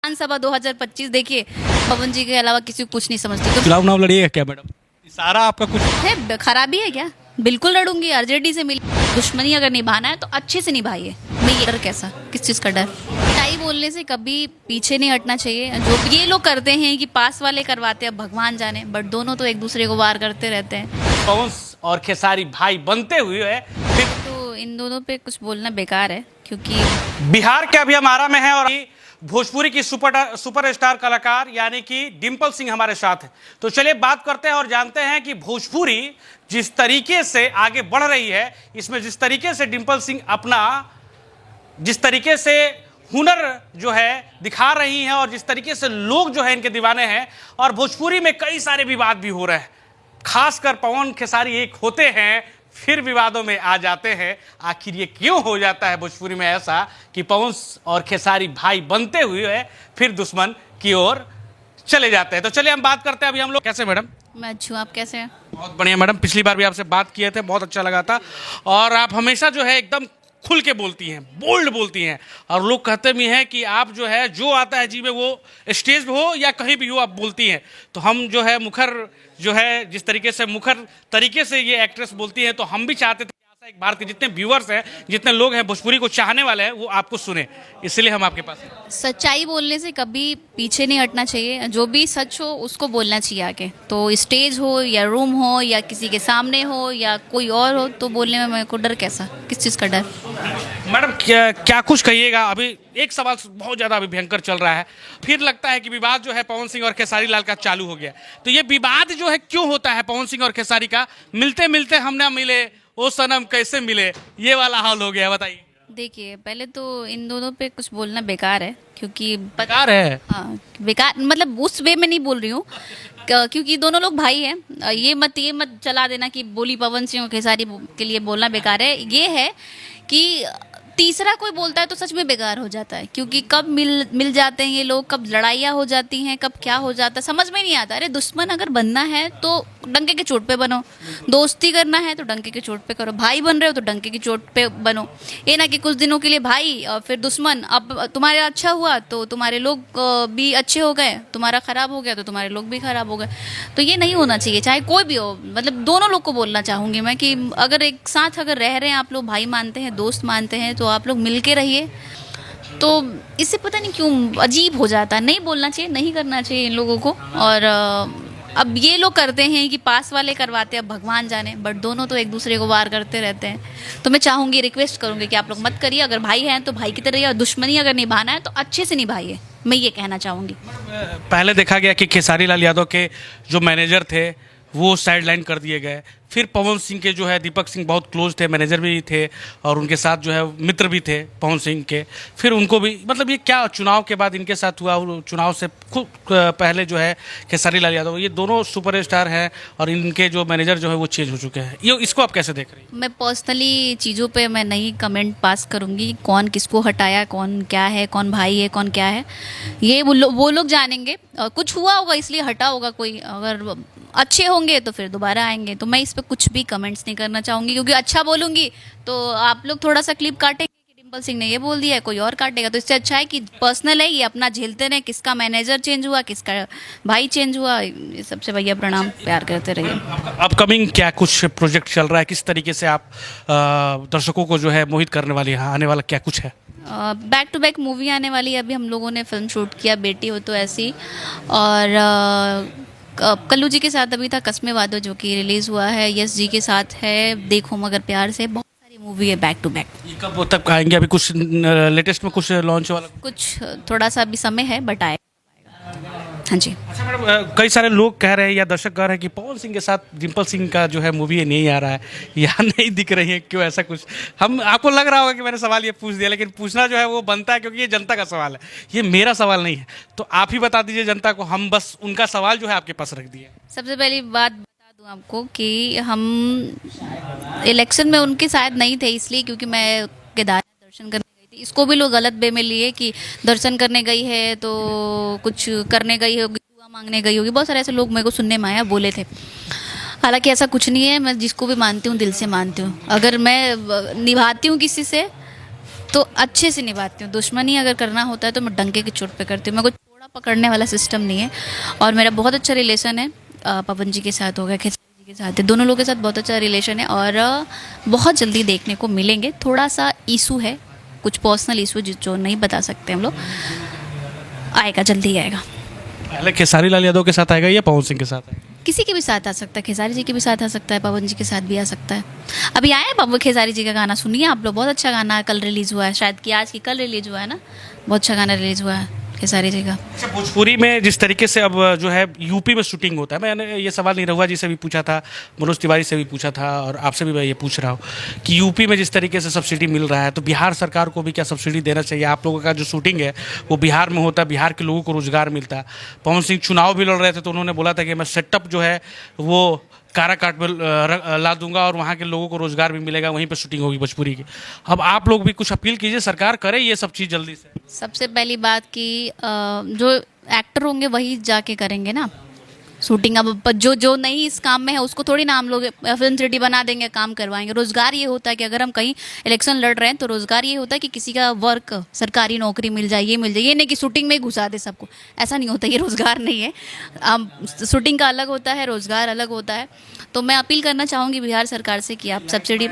विधानसभा 2025 देखिए, पवन जी के अलावा किसी को कुछ नहीं समझती। तो चुनाव नाव लड़िएगा क्या मैडम? सारा आपका कुछ है खराबी है क्या? बिल्कुल लड़ूंगी, आरजेडी से मिल। दुश्मनी अगर निभाना है तो अच्छे से निभाइए। मैं ये डर कैसा, किस चीज़ का डर? सच्चाई बोलने से कभी पीछे नहीं हटना चाहिए। जो ये लोग करते हैं कि पास वाले करवाते हैं, भगवान जाने, बट दोनों तो एक दूसरे को वार करते रहते हैं। पवन और खेसारी भाई बनते हुए फिर तो इन दोनों पे कुछ बोलना बेकार है, क्योंकि बिहार के अभी हम आरा में हैं और भोजपुरी की सुपरस्टार कलाकार यानी कि डिंपल सिंह हमारे साथ है। तो चलिए बात करते हैं और जानते हैं कि भोजपुरी जिस तरीके से आगे बढ़ रही है, इसमें जिस तरीके से डिंपल सिंह अपना जिस तरीके से हुनर जो है दिखा रही हैं और जिस तरीके से लोग जो है इनके दीवाने हैं, और भोजपुरी में कई सारे विवाद भी हो रहे हैं। खासकर पवन खेसारी एक होते हैं फिर विवादों में आ जाते हैं। आखिर ये क्यों हो जाता है भोजपुरी में ऐसा कि पवन और खेसारी भाई बनते हुए फिर दुश्मन की ओर चले जाते हैं? तो चलिए हम बात करते हैं अभी हम लोग। कैसे मैडम? मैं अच्छी हूँ, आप कैसे हैं? बहुत बढ़िया मैडम, पिछली बार भी आपसे बात किए थे, बहुत अच्छा लगा था। और आप हमेशा जो है एकदम खुल के बोलती हैं, बोल्ड बोलती हैं, और लोग कहते भी हैं कि आप जो है जो आता है जी में, वो स्टेज पे हो या कहीं भी हो, आप बोलती हैं। तो हम जो है मुखर जो है जिस तरीके से मुखर तरीके से ये एक्ट्रेस बोलती हैं, तो हम भी चाहते थे कि आशा एक भारत के जितने व्यूअर्स हैं, जितने लोग हैं भोजपुरी को चाहने वाले हैं, वो आपको सुने, इसलिए हम आपके पास हैं। सच्चाई बोलने से कभी पीछे नहीं हटना चाहिए। जो भी सच हो उसको बोलना चाहिए आके। तो स्टेज हो या रूम हो या किसी के सामने हो या कोई और हो, तो बोलने में मेरे को डर कैसा, किस चीज़ का डर? मैडम क्या कुछ कहिएगा? अभी एक सवाल बहुत ज़्यादा अभी भयंकर चल रहा है, फिर लगता है कि विवाद जो है पवन सिंह और खेसारी लाल का चालू हो गया। तो ये विवाद जो है क्यों होता है पवन सिंह और खेसारी का? मिलते मिलते हम ना मिले, ओ सनम कैसे मिले, ये वाला हाल हो गया, बताइए। देखिए, पहले तो इन दोनों पे कुछ बोलना बेकार है, क्योंकि बेकार है? हाँ, बेकार मतलब उस वे में नहीं बोल रही हूँ, क्योंकि दोनों लोग भाई हैं। ये मत चला देना कि बोली पवन सिंह और खेसारी के लिए बोलना बेकार है। ये है कि तीसरा कोई बोलता है तो सच में बेकार हो जाता है, क्योंकि कब मिल जाते हैं ये लोग, कब लड़ाइयाँ हो जाती हैं, कब क्या हो जाता है समझ में नहीं आता। अरे दुश्मन अगर बनना है तो डंके के चोट पे बनो, दोस्ती करना है तो डंके के चोट पे करो, भाई बन रहे हो तो डंके की चोट पे बनो। ये ना कि कुछ दिनों के लिए भाई और फिर दुश्मन। अब तुम्हारा अच्छा हुआ तो तुम्हारे लोग भी अच्छे हो गए, तुम्हारा खराब हो गया तो तुम्हारे लोग भी खराब हो गए। तो ये नहीं होना चाहिए, चाहे कोई भी हो। मतलब दोनों लोग को बोलना चाहूँगी मैं कि अगर एक साथ अगर रह रहे हैं, आप लोग भाई मानते हैं, दोस्त मानते हैं, तो आप लोग मिल के रहिए। तो इससे पता नहीं क्यों अजीब हो जाता है। नहीं बोलना चाहिए, नहीं करना चाहिए इन लोगों को। और अब ये लोग करते हैं कि पास वाले करवाते हैं, भगवान जाने, बट दोनों तो एक दूसरे को वार करते रहते हैं। तो मैं चाहूँगी, रिक्वेस्ट करूँगी कि आप लोग मत करिए। अगर भाई हैं तो भाई की तरह, और दुश्मनी अगर निभाना है तो अच्छे से निभाइए। मैं ये कहना चाहूँगी। पहले देखा गया कि खेसारी लाल यादव के जो मैनेजर थे वो साइड लाइन कर दिए गए। फिर पवन सिंह के जो है दीपक सिंह बहुत क्लोज थे, मैनेजर भी थे और उनके साथ जो है मित्र भी थे पवन सिंह के। फिर उनको भी, मतलब ये क्या चुनाव के बाद इनके साथ हुआ? चुनाव से खुद पहले जो है खेसारी लाल यादव, ये दोनों सुपरस्टार हैं और इनके जो मैनेजर जो है वो चेंज हो चुके हैं। ये इसको आप कैसे देख रही हैं? मैं पर्सनली चीज़ों पे मैं नहीं कमेंट पास करूँगी, कौन किसको हटाया, कौन क्या है, कौन भाई है, कौन क्या है, ये वो लोग जानेंगे। कुछ हुआ होगा इसलिए हटा होगा कोई, अगर अच्छे होंगे तो फिर दोबारा आएंगे। तो मैं इस पर कुछ भी कमेंट्स नहीं करना चाहूँगी, क्योंकि अच्छा बोलूँगी तो आप लोग थोड़ा सा क्लिप काटेंगे कि डिंपल सिंह ने ये बोल दिया है, कोई और काटेगा। तो इससे अच्छा है कि पर्सनल है, ये अपना झेलते रहें, किसका मैनेजर चेंज हुआ, किसका भाई चेंज हुआ, ये सबसे भैया प्रणाम, प्यार करते रहिए। अपकमिंग क्या कुछ प्रोजेक्ट चल रहा है? किस तरीके से आप दर्शकों को जो है मोहित करने वाली है? आने वाला क्या कुछ है? बैक टू बैक मूवी आने वाली है। अभी हम लोगों ने फिल्म शूट किया, बेटी हो तो ऐसी। और कल्लू जी के साथ अभी था कस्मे वादो, जो कि रिलीज़ हुआ है। यस जी के साथ है देखो मगर प्यार से। बहुत सारी मूवी है बैक टू बैक। ये कब तक आएंगे? अभी कुछ लेटेस्ट में कुछ लॉन्च वाला? कुछ थोड़ा सा अभी समय है, बट आएगा। हाँ जी। अच्छा मैडम, कई सारे लोग कह रहे हैं या दर्शक कह रहे हैं कि पवन सिंह के साथ डिंपल सिंह का जो है मूवी ये नहीं आ रहा है या नहीं दिख रही है, क्यों ऐसा कुछ? हम आपको लग रहा होगा कि मैंने सवाल ये पूछ दिया, लेकिन पूछना जो है वो बनता है, क्योंकि ये जनता का सवाल है, ये मेरा सवाल नहीं है। तो आप ही बता दीजिए जनता को, हम बस उनका सवाल जो है आपके पास रख दिए। सबसे पहली बात बता दूं आपको कि हम इलेक्शन में उनके शायद नहीं थे, इसलिए क्योंकि मैं केदारनाथ दर्शन करने गई थी। इसको भी लोग गलत वे में लिए कि दर्शन करने गई है तो कुछ करने गई होगी, दुआ मांगने गई होगी। बहुत सारे ऐसे लोग मेरे को सुनने में आया, बोले थे। हालांकि ऐसा कुछ नहीं है। मैं जिसको भी मानती हूँ दिल से मानती हूँ। अगर मैं निभाती हूँ किसी से तो अच्छे से निभाती हूँ। दुश्मनी अगर करना होता है तो मैं डंके की चोट पे करती हूँ। मैं कोई थोड़ा पकड़ने वाला सिस्टम नहीं है। और मेरा बहुत अच्छा रिलेशन है पवन जी के साथ हो गया, खेसारी जी के साथ है, दोनों लोगों के साथ बहुत अच्छा रिलेशन है। और बहुत जल्दी देखने को मिलेंगे। थोड़ा सा इशू है, कुछ पर्सनल इशू जो नहीं बता सकते हम लोग, आएगा, जल्दी आएगा। पहले खेसारी लाल यादव के साथ आएगा या पवन सिंह के साथ आएगा? किसी के भी साथ आ सकता है, खेसारी जी के भी साथ आ सकता है, पवन जी के साथ भी आ सकता है। अभी आया है बाबू खेसारी जी का गाना, सुनिए आप लोग, बहुत अच्छा गाना है, कल रिलीज़ हुआ है, शायद कि आज की कल रिलीज़ हुआ है ना, बहुत अच्छा गाना रिलीज़ हुआ है खेसारी जी का। अच्छा, भोजपुरी में जिस तरीके से अब जो है यूपी में शूटिंग होता है, मैंने ये सवाल नीरहुआ जी से भी पूछा था, मनोज तिवारी से भी पूछा था, और आपसे भी मैं ये पूछ रहा हूँ कि यूपी में जिस तरीके से सब्सिडी मिल रहा है तो बिहार सरकार को भी क्या सब्सिडी देना चाहिए? आप लोगों का जो शूटिंग है वो बिहार में होता है, बिहार के लोगों को रोजगार मिलता है। पवन सिंह चुनाव भी लड़ रहे थे तो उन्होंने बोला था कि मैं सेटअप जो है वो काराकाट में ला दूंगा और वहाँ के लोगों को रोजगार भी मिलेगा, वहीं पर शूटिंग होगी भोजपुरी की। अब आप लोग भी कुछ अपील कीजिए, सरकार करे ये सब चीज़ जल्दी से। सबसे पहली बात कि जो एक्टर होंगे वही जाके करेंगे ना शूटिंग। अब जो नहीं इस काम में है उसको थोड़ी ना हम लोग फिल्म सिटी बना देंगे, काम करवाएंगे। रोजगार ये होता है कि अगर हम कहीं इलेक्शन लड़ रहे हैं तो रोजगार ये होता है कि किसी का वर्क, सरकारी नौकरी मिल जाए, ये मिल जाए। ये नहीं कि शूटिंग में ही घुसा दे सबको, ऐसा नहीं होता, ये रोजगार नहीं है। शूटिंग का अलग होता है, रोजगार अलग होता है। तो मैं अपील करना चाहूँगी बिहार सरकार से कि आप सब्सिडी,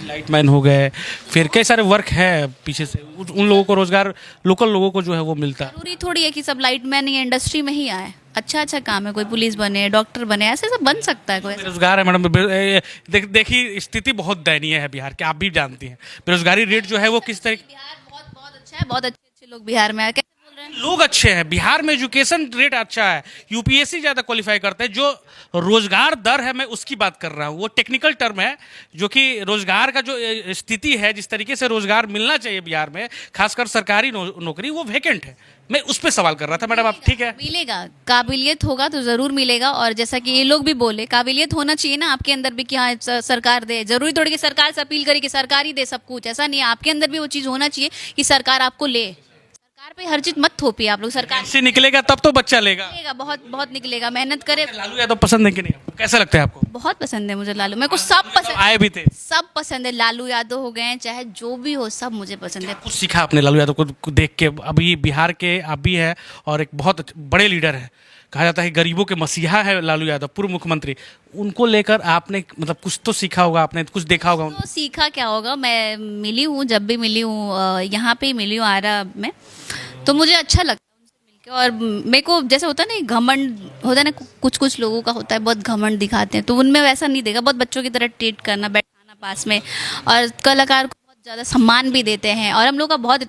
लाइटमैन हो गए, फिर कई सारे वर्क है पीछे से, उन लोगों को रोजगार, लोकल लोगों को जो है वो मिलता है। जरूरी थोड़ी है कि सब लाइटमैन ही इंडस्ट्री में ही आए। अच्छा अच्छा काम है, कोई पुलिस बने, डॉक्टर बने, ऐसे सब बन सकता है कोई। बेरोजगार है मैडम, देखिए स्थिति बहुत दयनीय है बिहार की, आप भी जानती हैं। बेरोजगारी रेट जो है वो किस तरह, बिहार बहुत बहुत अच्छा है, बहुत अच्छे अच्छे लोग बिहार में आए। कैसे बोल रहे हैं? लोग अच्छे हैं बिहार में, एजुकेशन रेट अच्छा है, यूपीएससी ज़्यादा क्वालिफाई करते हैं। जो रोजगार दर है मैं उसकी बात कर रहा हूँ, वो टेक्निकल टर्म है, जो कि रोजगार का जो स्थिति है, जिस तरीके से रोजगार मिलना चाहिए बिहार में, खासकर सरकारी नौकरी, वो वैकेंट है। मैं उस पर सवाल कर रहा था मैडम, आप ठीक है? मिलेगा, काबिलियत होगा तो जरूर मिलेगा। और जैसा कि ये लोग भी बोले, काबिलियत होना चाहिए ना आपके अंदर भी कि हाँ सरकार दे। जरूरी थोड़ी कि सरकार से अपील करे कि सरकार ही दे सब कुछ, ऐसा नहीं है। आपके अंदर भी वो चीज़ होना चाहिए कि सरकार आपको ले। सरकार पे हर चीज मत थोपिए आप लोग। सरकार से निकलेगा तब तो बच्चा लेगा। निकलेगा, बहुत बहुत निकलेगा, मेहनत करे। लालू यादव पसंद है कि नहीं आपको? कैसा लगता है आपको? बहुत पसंद है मुझे लालू, मेरे को सब पसंद, आए भी थे, सब पसंद है। लालू यादव हो गए चाहे जो भी हो, सब मुझे पसंद है। कुछ सीखा आपने लालू यादव को देख के? अभी बिहार के आप भी है और एक बहुत बड़े लीडर है, कहा जाता है गरीबों के मसीहा है लालू यादव, पूर्व मुख्यमंत्री। उनको लेकर आपने मतलब कुछ तो सीखा होगा, आपने कुछ देखा होगा। तो सीखा क्या होगा, मैं मिली हूँ, जब भी मिली हूँ यहाँ पे ही मिली हूँ आरा में, तो मुझे अच्छा लगता है उनसे मिलके। और मेरे को जैसे होता है ना घमंड होता है ना, कुछ कुछ लोगों का होता है, बहुत घमंड दिखाते हैं, तो उनमें वैसा नहीं देखा। बहुत बच्चों की तरह ट्रीट करना, बैठाना पास में, और कलाकार को बहुत ज़्यादा सम्मान भी देते हैं, और हम लोग का बहुत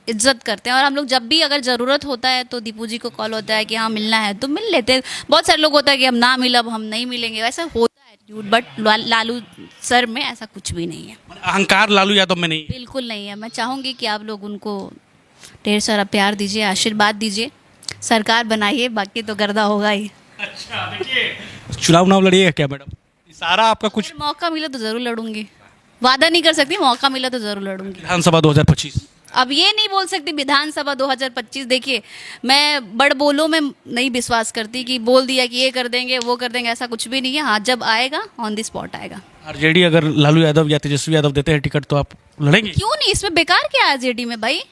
इज्जत करते हैं। और हम लोग जब भी अगर ज़रूरत होता है तो दीपू जी को कॉल होता है कि हाँ मिलना है तो मिल लेते हैं। बहुत सारे लोग होता है कि हम ना मिलब, हम नहीं मिलेंगे, वैसा होता है एटीट्यूड। बट लालू सर में ऐसा कुछ भी नहीं है, अहंकार लालू यादव में नहीं है। बिल्कुल नहीं है। मैं चाहूँगी कि आप लोग उनको ढेर सारा प्यार दीजिए, आशीर्वाद दीजिए, सरकार बनाइए, बाकी तो गर्दा होगा ही। अच्छा, देखिए चुनाव नाव लड़िएगा क्या मैडम? सारा आपका कुछ मौका मिला तो ज़रूर लड़ूंगी, वादा नहीं कर सकती, मौका मिला तो ज़रूर लड़ूंगी। विधानसभा 2025? अब ये नहीं बोल सकती विधानसभा 2025। देखिए मैं बड़ बोलों में नहीं विश्वास करती कि बोल दिया कि ये कर देंगे वो कर देंगे, ऐसा कुछ भी नहीं है। हाँ जब आएगा ऑन द स्पॉट आएगा। आरजेडी अगर लालू यादव या तेजस्वी यादव देते हैं टिकट तो आप लड़ेंगे? क्यों नहीं, इसमें बेकार क्या है आरजेडी में भाई,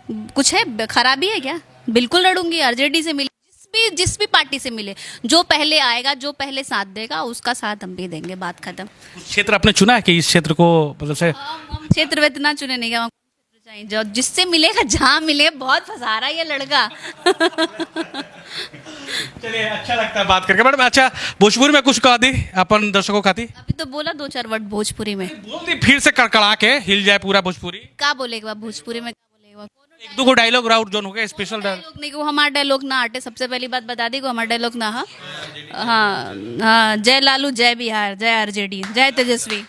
कुछ है खराबी है क्या? बिल्कुल लड़ूंगी, आरजेडी से मिले, जिस भी पार्टी से मिले, जो पहले आएगा, जो पहले साथ देगा उसका साथ हम भी देंगे, बात खत्म। क्षेत्र आपने चुना है कि इस क्षेत्र को मतलब से? हम क्षेत्र में इतना चुने नहीं गया, चाहिए जो जिससे मिलेगा, जहाँ मिले। बहुत फंसा रहा है ये लड़का। चलिए अच्छा लगता है बात करके मैडम। अच्छा, भोजपुरी में कुछ कह दी अपन दर्शकों खाती? अभी तो बोला 2-4 वर्ड भोजपुरी में, बोल दी फिर से कड़कड़ा के हिल जाए पूरा भोजपुरी। का बोलेगा भोजपुरी में, का बोलेगा? एक दो डायलॉग राउट जोन हो गया, स्पेशल डायलॉग नहीं, को हमारा डायलॉग ना हटे। सबसे पहली बात बता दी को हमारा डायलॉग ना। हाँ हाँ हाँ, जय लालू, जय बिहार, जय आरजेडी, जय तेजस्वी।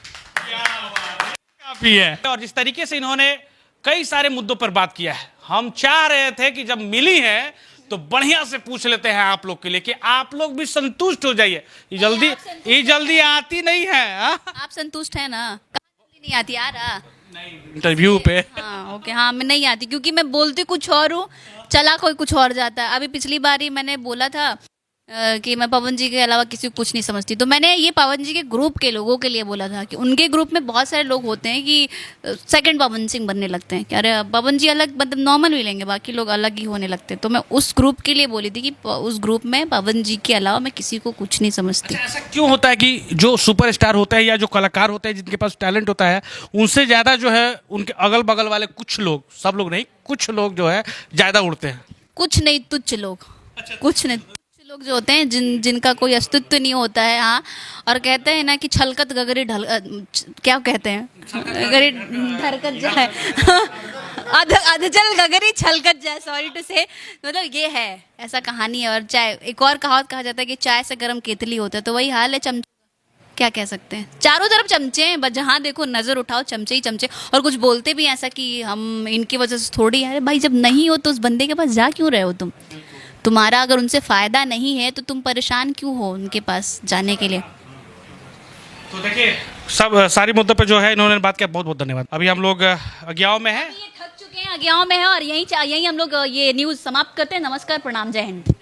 काफी है। और जिस तरीके से इन्होंने कई सारे मुद्दों पर बात किया है, हम चाह रहे थे कि जब मिली है तो बढ़िया से पूछ लेते हैं आप लोग के लिए कि आप लोग भी संतुष्ट हो जाइए। ये जल्दी आती नहीं है। आप संतुष्ट है ना? जल्दी नहीं आती यार। इंटरव्यू पे हाँ ओके, हाँ मैं नहीं आती क्योंकि मैं बोलती कुछ और हूँ, चला कोई कुछ और जाता है। अभी पिछली बार ही मैंने बोला था कि मैं पवन जी के अलावा किसी को कुछ नहीं समझती। तो मैंने ये पवन जी के ग्रुप के लोगों के लिए बोला था कि उनके ग्रुप में बहुत सारे लोग होते हैं कि सेकंड पवन सिंह बनने लगते हैं कि अरे पवन जी अलग मतलब नॉर्मल भी लेंगे, बाकी लोग अलग ही होने लगते हैं। तो मैं उस ग्रुप के लिए बोली थी कि उस ग्रुप में पवन जी के अलावा मैं किसी को कुछ नहीं समझती। ऐसा क्यों होता है कि जो सुपरस्टार होते हैं या जो कलाकार होते हैं जिनके पास टैलेंट होता है उनसे ज़्यादा जो है उनके अगल बगल वाले कुछ लोग, सब लोग नहीं, कुछ लोग जो है ज़्यादा उड़ते हैं? कुछ नहीं, तुच्छ लोग, कुछ नहीं, तुच्छ लोग जो होते हैं जिनका कोई अस्तित्व नहीं होता है। हाँ, और कहते हैं ना कि छलकत गगरी क्या कहते हैं, गगरी ढरकत जाए अधजल गगरी छलकत जाए, सॉरी टू से, मतलब ये है, ऐसा कहानी है। और चाय, एक और कहावत कहा जाता है कि चाय से गर्म केतली होता है, तो वही हाल है चमचे, क्या कह सकते हैं, चारों तरफ चमचे हैं, बस जहाँ देखो नजर उठाओ चमचे ही चमचे। और कुछ बोलते भी ऐसा कि हम इनकी वजह से थोड़ी है। भाई जब नहीं हो तो उस बंदे के पास जा क्यों रहे हो तुम? तुम्हारा अगर उनसे फायदा नहीं है तो तुम परेशान क्यों हो उनके पास जाने के लिए? तो देखिए सब सारी मुद्दों पे जो है इन्होंने बात किया, बहुत बहुत धन्यवाद। अभी हम लोग अज्ञाओं में हैं, ये थक चुके हैं, अज्ञाओं में है, और यहीं हम लोग ये न्यूज़ समाप्त करते हैं। नमस्कार, प्रणाम, जय हिंद।